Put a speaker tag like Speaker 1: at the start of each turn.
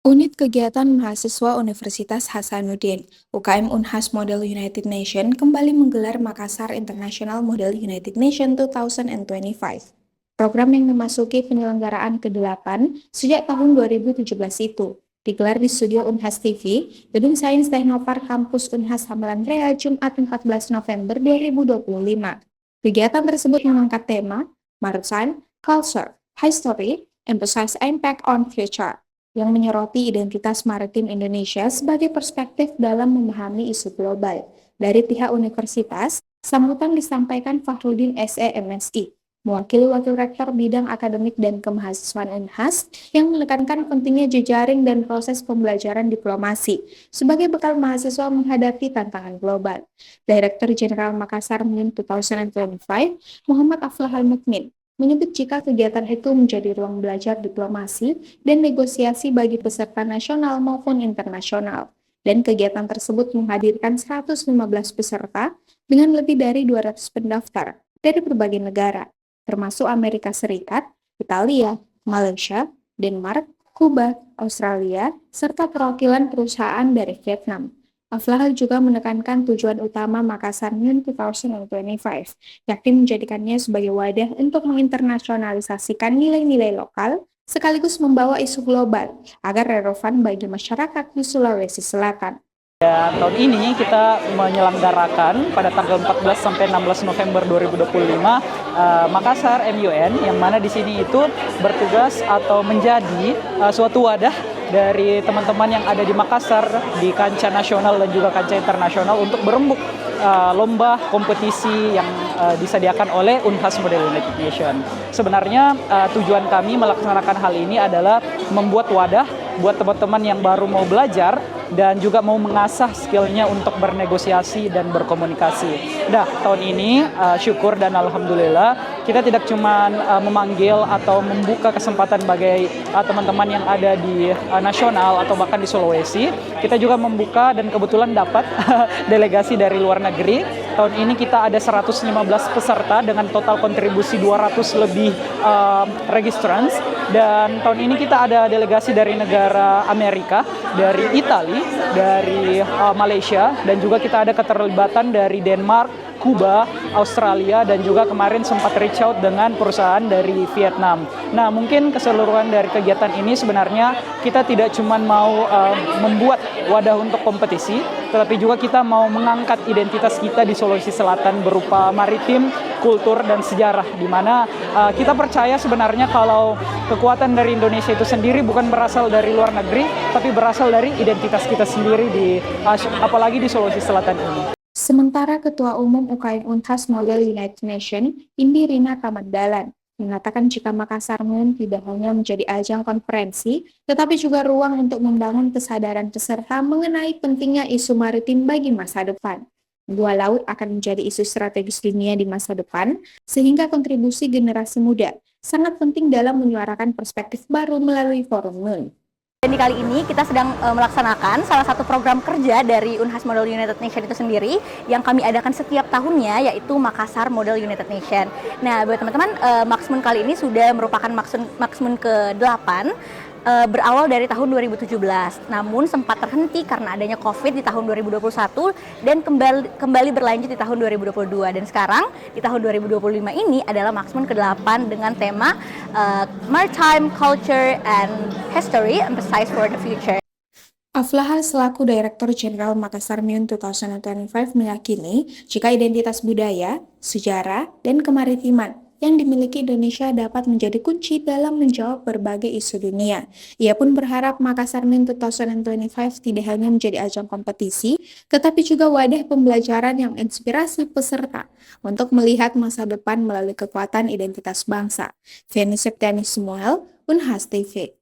Speaker 1: Unit Kegiatan Mahasiswa Universitas Hasanuddin, UKM Unhas Model United Nation, kembali menggelar Makassar International Model United Nation 2025. Program yang memasuki penyelenggaraan ke-8 sejak tahun 2017 itu digelar di studio Unhas TV, Gedung Sains Teknopark Kampus Unhas Hamalan Rea, Jumat 14 November 2025. Kegiatan tersebut mengangkat tema Maritime Culture, History, Emphasize Impact on Future yang menyoroti identitas maritim Indonesia sebagai perspektif dalam memahami isu global. Dari pihak universitas, sambutan disampaikan Fahrudin SE MSI, mewakili Wakil Rektor Bidang Akademik dan Kemahasiswaan Unhas, yang menekankan pentingnya jejaring dan proses pembelajaran diplomasi sebagai bekal mahasiswa menghadapi tantangan global. Direktur Jenderal Makassar MUN 2025, Muhammad Aflahal Mukmin, menyebut jika kegiatan itu menjadi ruang belajar diplomasi dan negosiasi bagi peserta nasional maupun internasional. Dan kegiatan tersebut menghadirkan 115 peserta dengan lebih dari 200 pendaftar dari berbagai negara, termasuk Amerika Serikat, Italia, Malaysia, Denmark, Kuba, Australia, serta perwakilan perusahaan dari Vietnam. Aflahal juga menekankan tujuan utama Makassar MUN 2025, yakni menjadikannya sebagai wadah untuk menginternasionalisasikan nilai-nilai lokal sekaligus membawa isu global agar relevan bagi masyarakat di Sulawesi Selatan.
Speaker 2: Dan tahun ini kita menyelenggarakan pada tanggal 14 sampai 16 November 2025 Makassar MUN, yang mana di sini itu bertugas atau menjadi suatu wadah dari teman-teman yang ada di Makassar di kancah nasional dan juga kancah internasional untuk berembuk lomba kompetisi yang disediakan oleh Unhas Model United Nation. Sebenarnya tujuan kami melaksanakan hal ini adalah membuat wadah buat teman-teman yang baru mau belajar dan juga mau mengasah skillnya untuk bernegosiasi dan berkomunikasi. Nah, tahun ini syukur dan alhamdulillah kita tidak cuma memanggil atau membuka kesempatan bagi teman-teman yang ada di nasional atau bahkan di Sulawesi. Kita juga membuka dan kebetulan dapat delegasi dari luar negeri. Tahun ini kita ada 115 peserta dengan total kontribusi 200 lebih registrants. Dan tahun ini kita ada delegasi dari negara Amerika, dari Italia, dari Malaysia, dan juga kita ada keterlibatan dari Denmark, Kuba, Australia, dan juga kemarin sempat reach out dengan perusahaan dari Vietnam. Nah, mungkin keseluruhan dari kegiatan ini sebenarnya kita tidak cuma mau membuat wadah untuk kompetisi, tetapi juga kita mau mengangkat identitas kita di Sulawesi Selatan berupa maritim, kultur, dan sejarah, di mana kita percaya sebenarnya kalau kekuatan dari Indonesia itu sendiri bukan berasal dari luar negeri, tapi berasal dari identitas kita sendiri apalagi di Sulawesi Selatan ini.
Speaker 1: Sementara Ketua Umum UKM Unhas Model United Nation, Indi Rina Kamandalan, mengatakan jika Makassar MUN tidak hanya menjadi ajang konferensi, tetapi juga ruang untuk membangun kesadaran peserta mengenai pentingnya isu maritim bagi masa depan. Dua laut akan menjadi isu strategis dunia di masa depan, sehingga kontribusi generasi muda sangat penting dalam menyuarakan perspektif baru melalui forum MUN.
Speaker 3: Dan di kali ini kita sedang melaksanakan salah satu program kerja dari Unhas Model United Nation itu sendiri yang kami adakan setiap tahunnya, yaitu Makassar Model United Nation. Nah, buat teman-teman, Maksmun kali ini sudah merupakan Maksmun ke-8, berawal dari tahun 2017, namun sempat terhenti karena adanya COVID di tahun 2021 dan kembali berlanjut di tahun 2022. Dan sekarang di tahun 2025 ini adalah Maksmun ke-8 dengan tema Maritime Culture and History, Emphasize for the Future.
Speaker 1: Aflahal selaku Direktur Jenderal Makassar MUN 2025 meyakini jika identitas budaya, sejarah, dan kemaritiman yang dimiliki Indonesia dapat menjadi kunci dalam menjawab berbagai isu dunia. Ia pun berharap Makassar MUN 2025 tidak hanya menjadi ajang kompetisi, tetapi juga wadah pembelajaran yang inspirasi peserta untuk melihat masa depan melalui kekuatan identitas bangsa. Feni Septiani Samuel, Unhas TV.